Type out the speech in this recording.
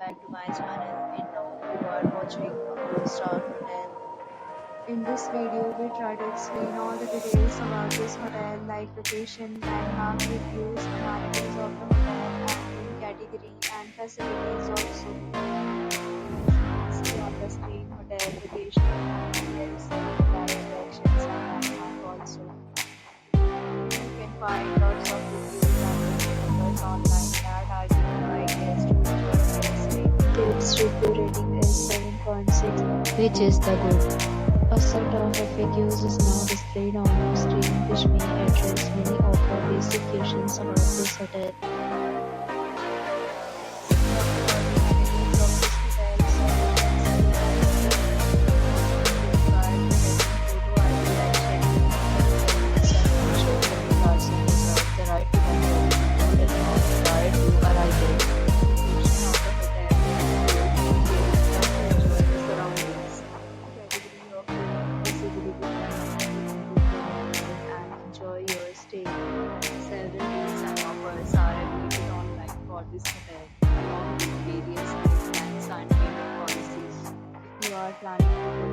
back to my channel, and now you are watching a 4-star hotel. In this video, we try to explain all the details about this hotel like location, landmark reviews, amenities of the hotel, and room category and facilities also. See on the screen hotel location and details, hotel attractions and landmark also. You can find lots of reviews and hotels online that are given by guests to enjoy their stay. Its review rating is 7.6, which is the good. A set of FAQs is now displayed on your screen, which may address many of your basic questions about this hotel. Several deals and offers are available online for this hotel, along with various nice plans and payment policies. If you are planning to